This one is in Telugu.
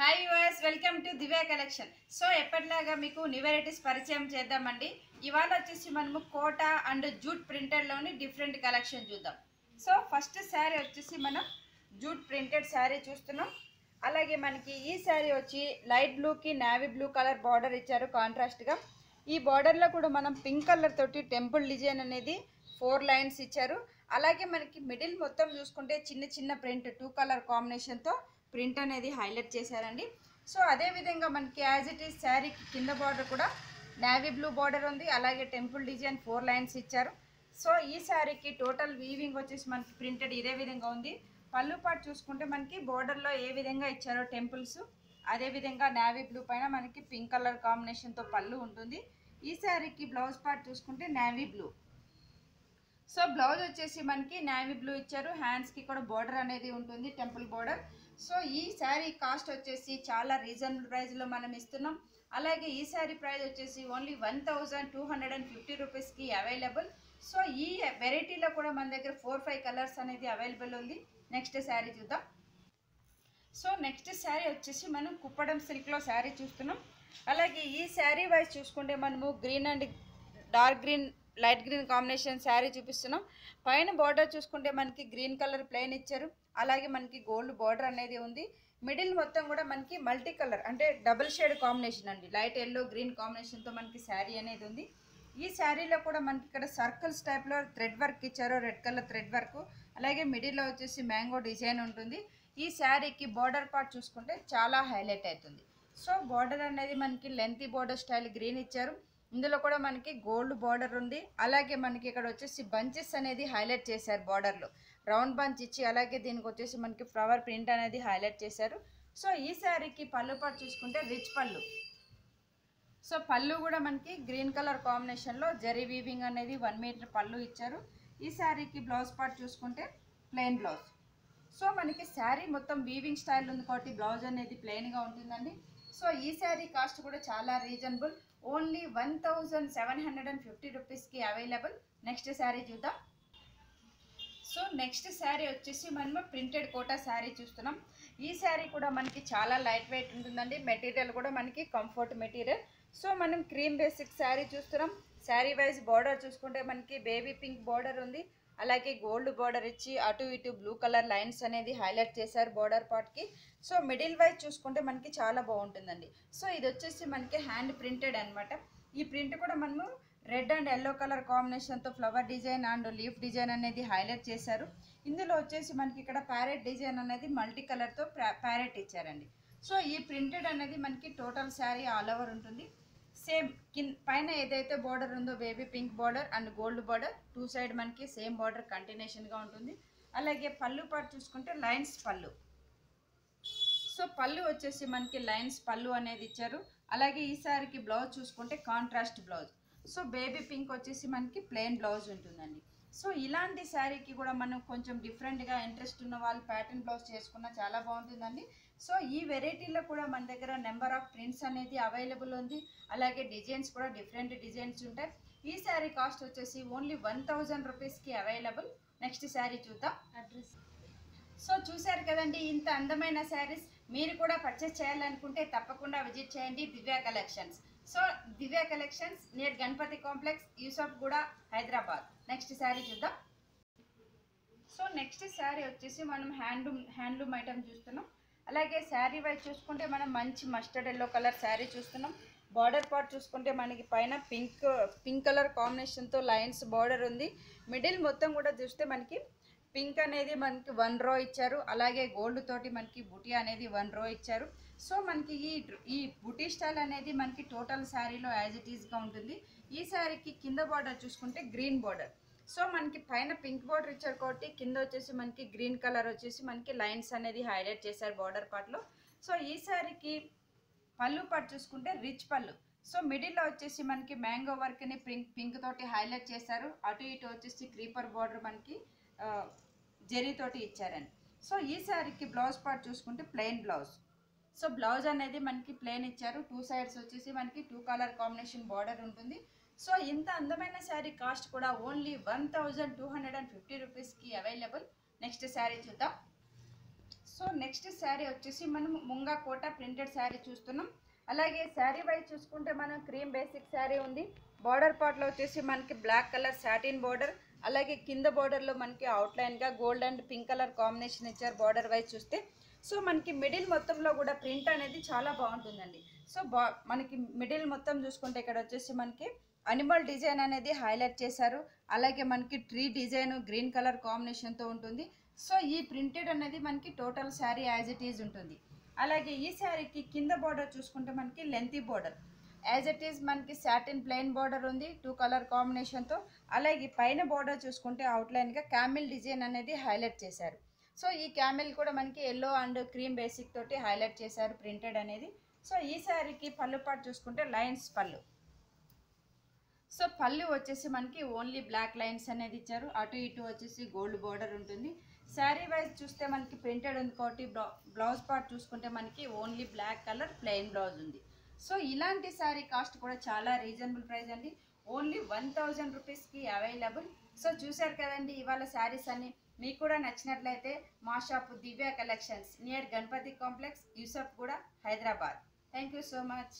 Hi viewers, welcome to Divya collection. So ఎప్పటిలాగా మీకు న్యూ వెరైటీస్ పరిచయం చేద్దామండి. ఇవాళ వచ్చేసి మనము కోటా అండ్ జూట్ ప్రింటెడ్లోని డిఫరెంట్ కలెక్షన్ చూద్దాం. సో ఫస్ట్ శారీ వచ్చేసి మనం జూట్ ప్రింటెడ్ శారీ చూస్తున్నాం. అలాగే మనకి ఈ శారీ వచ్చి లైట్ బ్లూకి నేవీ బ్లూ కలర్ బార్డర్ ఇచ్చారు కాంట్రాస్ట్గా. ఈ బార్డర్లో కూడా మనం పింక్ కలర్ తోటి టెంపుల్ డిజైన్ అనేది 4 లైన్స్ ఇచ్చారు. అలాగే మనకి మిడిల్ మొత్తం చూసుకుంటే చిన్న చిన్న ప్రింట్ 2 కలర్ కాంబినేషన్తో ప్రింట్ అనేది హైలైట్ చేశారండి. సో అదేవిధంగా మనకి యాజ్ ఇట్ ఈస్ శారీకి కింద బార్డర్ కూడా నేవీ బ్లూ బార్డర్ ఉంది. అలాగే టెంపుల్ డిజైన్ 4 లైన్స్ ఇచ్చారు. సో ఈ శారీకి టోటల్ వీవింగ్ వచ్చేసి మనకి ప్రింటెడ్ ఇదే విధంగా ఉంది. పళ్ళు పాటు చూసుకుంటే మనకి బార్డర్లో ఏ విధంగా ఇచ్చారో టెంపుల్స్, అదేవిధంగా నేవీ బ్లూ పైన మనకి పింక్ కలర్ కాంబినేషన్తో పళ్ళు ఉంటుంది. ఈ శారీకి బ్లౌజ్ పార్ట్ చూసుకుంటే నేవీ బ్లూ. సో బ్లౌజ్ వచ్చేసి మనకి నేవీ బ్లూ ఇచ్చారు. హ్యాండ్స్కి కూడా బార్డర్ అనేది ఉంటుంది, టెంపుల్ బార్డర్. సో ఈ శారీ కాస్ట్ వచ్చేసి చాలా రీజనబుల్ ప్రైస్లో మనం ఇస్తున్నాం. అలాగే ఈ శారీ ప్రైస్ వచ్చేసి ఓన్లీ 1250 రూపీస్కి అవైలబుల్. సో ఈ వెరైటీలో కూడా మన దగ్గర 4-5 కలర్స్ అనేది అవైలబుల్ ఉంది. నెక్స్ట్ శారీ చూద్దాం. సో నెక్స్ట్ శారీ వచ్చేసి మనం కుప్పడం సిల్క్లో శారీ చూస్తున్నాం. అలాగే ఈ శారీ వైజ్ చూసుకుంటే మనము green and dark green, light green combination sari చూపిస్తున్నాం. పైన బార్డర్ చూసుకుంటే మనకి గ్రీన్ కలర్ ప్లెయిన్ ఇచ్చారు. అలాగే మనకి గోల్డ్ బార్డర్ అనేది ఉంది. మిడిల్ మొత్తం కూడా మనకి మల్టీ కలర్ అంటే డబుల్ షేడ్ కాంబినేషన్ అండి, లైట్ ఎల్లో గ్రీన్ కాంబినేషన్తో మనకి శారీ అనేది ఉంది. ఈ శారీలో కూడా మనకి ఇక్కడ సర్కిల్స్ టైప్లో థ్రెడ్ వర్క్ ఇచ్చారు, రెడ్ కలర్ థ్రెడ్ వర్క్. అలాగే మిడిల్లో వచ్చేసి మ్యాంగో డిజైన్ ఉంటుంది. ఈ శారీకి బార్డర్ పార్ట్ చూసుకుంటే చాలా హైలైట్ అవుతుంది. సో బార్డర్ అనేది మనకి లెంతీ బార్డర్ స్టైల్ గ్రీన్ ఇచ్చారు. ఇందులో కూడా మనకి గోల్డ్ బార్డర్ ఉంది. అలాగే మనకి ఇక్కడ వచ్చేసి బంచెస్ అనేది హైలైట్ చేశారు, బార్డర్లో రౌండ్ బంచ్ ఇచ్చి. అలాగే దీనికి వచ్చేసి మనకి ఫ్లవర్ ప్రింట్ అనేది హైలైట్ చేశారు. సో ఈ శారీకి పళ్ళు పాటు చూసుకుంటే రిచ్ పళ్ళు. సో పళ్ళు కూడా మనకి గ్రీన్ కలర్ కాంబినేషన్లో జరీ వీవింగ్ అనేది 1 మీటర్ పళ్ళు ఇచ్చారు. ఈ శారీకి బ్లౌజ్ పార్ట్ చూసుకుంటే ప్లెయిన్ బ్లౌజ్. సో మనకి శారీ మొత్తం వీవింగ్ స్టైల్ ఉంది కాబట్టి బ్లౌజ్ అనేది ప్లెయిన్గా ఉంటుందండి. సో ఈ శారీ కాస్ట్ కూడా చాలా రీజనబుల్, ఓన్లీ 1750 రూపీస్కి అవైలబుల్. నెక్స్ట్ శారీ చూద్దాం. సో నెక్స్ట్ శారీ వచ్చేసి మనము ప్రింటెడ్ కోటా శారీ చూస్తున్నాం. ఈ శారీ కూడా మనకి చాలా లైట్ వెయిట్ ఉంటుందండి. మెటీరియల్ కూడా మనకి కంఫర్ట్ మెటీరియల్. సో మనం క్రీమ్ బేసిక్ శారీ చూస్తున్నాం. శారీ వైజ్ బార్డర్ చూసుకుంటే మనకి బేబీ పింక్ బార్డర్ ఉంది. అలాగే గోల్డ్ బార్డర్ ఇచ్చి అటు ఇటు బ్లూ కలర్ లైన్స్ అనేది హైలైట్ చేశారు బార్డర్ పార్ట్కి. సో మిడిల్ వైజ్ చూసుకుంటే మనకి చాలా బాగుంటుందండి. సో ఇది వచ్చేసి మనకి హ్యాండ్ ప్రింటెడ్ అనమాట. ఈ ప్రింట్ కూడా మనము రెడ్ అండ్ ఎల్లో కలర్ కాంబినేషన్తో flower design and leaf design అనేది హైలైట్ చేశారు. ఇందులో వచ్చేసి మనకి ఇక్కడ ప్యారెట్ డిజైన్ అనేది మల్టీ కలర్తో ప్యారెట్ ఇచ్చారండి. సో ఈ ప్రింటెడ్ అనేది మనకి టోటల్ శారీ ఆల్ ఓవర్ ఉంటుంది. సేమ్ పైన ఏదైతే బార్డర్ ఉందో baby pink border and gold border 2 side మనకి సేమ్ బార్డర్ కంటిన్యూషన్గా ఉంటుంది. అలాగే పళ్ళు పాటు చూసుకుంటే లైన్స్ పళ్ళు. సో పళ్ళు వచ్చేసి మనకి లైన్స్ పళ్ళు అనేది ఇచ్చారు. అలాగే ఈ శారీకి బ్లౌజ్ చూసుకుంటే contrast blouse. So baby pink వచ్చేసి మనకి ప్లెయిన్ బ్లౌజ్ ఉంటుందండి. సో ఇలాంటి శారీకి కూడా మనం కొంచెం డిఫరెంట్గా ఇంట్రెస్ట్ ఉన్న వాళ్ళు ప్యాటర్న్ బ్లౌజ్ చేసుకున్నా చాలా బాగుంటుందండి. సో ఈ వెరైటీలో కూడా మన దగ్గర నెంబర్ ఆఫ్ ప్రింట్స్ అనేది అవైలబుల్ ఉంది. అలాగే డిజైన్స్ కూడా డిఫరెంట్ డిజైన్స్ ఉంటాయి. ఈ శారీ కాస్ట్ వచ్చేసి ఓన్లీ 1000 రూపీస్కి అవైలబుల్. నెక్స్ట్ శారీ చూద్దాం. అడ్రస్. సో చూశారు కదండి, ఇంత అందమైన శారీస్ మీరు కూడా పర్చేస్ చేయాలనుకుంటే తప్పకుండా విజిట్ చేయండి Divya collections. So Divya collections near Ganapathi complex, Yousufguda, Hyderabad. Next sari చూద్దాం. సో నెక్స్ట్ శారీ వచ్చేసి మనం హ్యాండ్లూమ్ ఐటమ్ చూస్తున్నాం. అలాగే శారీ వైజ్ చూసుకుంటే మనం మంచి మస్టర్డ్ ఎల్లో కలర్ శారీ చూస్తున్నాం. బార్డర్ పార్ట్ చూసుకుంటే మనకి పైన పింక్ కలర్ కాంబినేషన్తో లైన్స్ బార్డర్ ఉంది. మిడిల్ మొత్తం కూడా చూస్తే మనకి పింక్ అనేది మనకి 1 రో ఇచ్చారు. అలాగే గోల్డ్ తోటి మనకి బుటీ అనేది 1 రో ఇచ్చారు. సో మనకి ఈ బుటీ స్టైల్ అనేది మనకి టోటల్ శారీలో యాజ్ ఇట్ ఈస్గా ఉంటుంది. ఈ శారీకి కింద బార్డర్ చూసుకుంటే గ్రీన్ బార్డర్. సో మనకి పైన పింక్ బార్డర్ ఇచ్చారు కాబట్టి కింద వచ్చేసి మనకి గ్రీన్ కలర్ వచ్చేసి మనకి లైన్స్ అనేది హైలైట్ చేశారు బార్డర్ పార్ట్లో. సో ఈ శారీకి పళ్ళు పాటు చూసుకుంటే రిచ్ పళ్ళు. సో మిడిల్లో వచ్చేసి మనకి మ్యాంగో వర్క్ని పింక్ తోటి హైలైట్ చేశారు. అటు ఇటు వచ్చేసి క్రీపర్ బార్డర్ మనకి జెరీ తోటి ఇచ్చారండి. సో ఈ శారీకి బ్లౌజ్ పార్ట్ చూసుకుంటే ప్లెయిన్ బ్లౌజ్. సో బ్లౌజ్ అనేది మనకి ప్లెయిన్ ఇచ్చారు. 2 సైడ్స్ వచ్చేసి మనకి 2 కలర్ కాంబినేషన్ బార్డర్ ఉంటుంది. సో ఇంత అందమైన శారీ కాస్ట్ కూడా ఓన్లీ 1250 రూపీస్కి అవైలబుల్. నెక్స్ట్ శారీ చూద్దాం. సో నెక్స్ట్ శారీ వచ్చేసి మనం ముంగా కోట ప్రింటెడ్ శారీ చూస్తున్నాం. అలాగే శారీ వైజ్ చూసుకుంటే మనం క్రీమ్ బేసిక్ శారీ ఉంది. బార్డర్ పార్ట్లో వచ్చేసి మనకి బ్లాక్ కలర్ సాటిన్ బార్డర్, అలాగే కింద బార్డర్లో మనకి అవుట్లైన్గా gold and pink colour combination ఇచ్చారు బార్డర్ వైజ్ చూస్తే. సో మనకి మిడిల్ మొత్తంలో కూడా ప్రింట్ అనేది చాలా బాగుంటుందండి. సో మనకి మిడిల్ మొత్తం చూసుకుంటే ఇక్కడ వచ్చేసి మనకి అనిమల్ డిజైన్ అనేది హైలైట్ చేశారు. అలాగే మనకి ట్రీ డిజైన్ గ్రీన్ కలర్ కాంబినేషన్తో ఉంటుంది. సో ఈ ప్రింటెడ్ అనేది మనకి total sari as it is ఉంటుంది. అలాగే ఈ శారీకి కింద బార్డర్ చూసుకుంటే మనకి lengthy border as it is మనకి సాటిన్ ప్లెయిన్ బార్డర్ ఉంది 2 కలర్ కాంబినేషన్తో. అలాగే పైన బార్డర్ చూసుకుంటే అవుట్లైన్గా క్యామిల్ డిజైన్ అనేది హైలైట్ చేశారు. సో ఈ క్యామిల్ కూడా మనకి ఎల్లో అండ్ క్రీమ్ బేసిక్ తోటి హైలైట్ చేశారు ప్రింటెడ్ అనేది. సో ఈ శారీకి పళ్ళు పాటు చూసుకుంటే లైన్స్ పళ్ళు. సో పళ్ళు వచ్చేసి మనకి ఓన్లీ బ్లాక్ లైన్స్ అనేది ఇచ్చారు. అటు ఇటు వచ్చేసి గోల్డ్ బార్డర్ ఉంటుంది. శారీ వైజ్ చూస్తే మనకి ప్రింటెడ్ ఉంది కాబట్టి బ్లౌజ్ పార్ట్ చూసుకుంటే మనకి only black colour plain blouse ఉంది. సో ఇలాంటి శారీ కాస్ట్ కూడా చాలా రీజనబుల్ ప్రైస్ అండి. ఓన్లీ 1000 రూపీస్కి అవైలబుల్. సో చూశారు కదండి ఇవాళ శారీస్ అన్ని. మీకు కూడా నచ్చినట్లయితే మా shop Divya collections near Ganapathi complex, Yousufguda, Hyderabad. Thank you so much.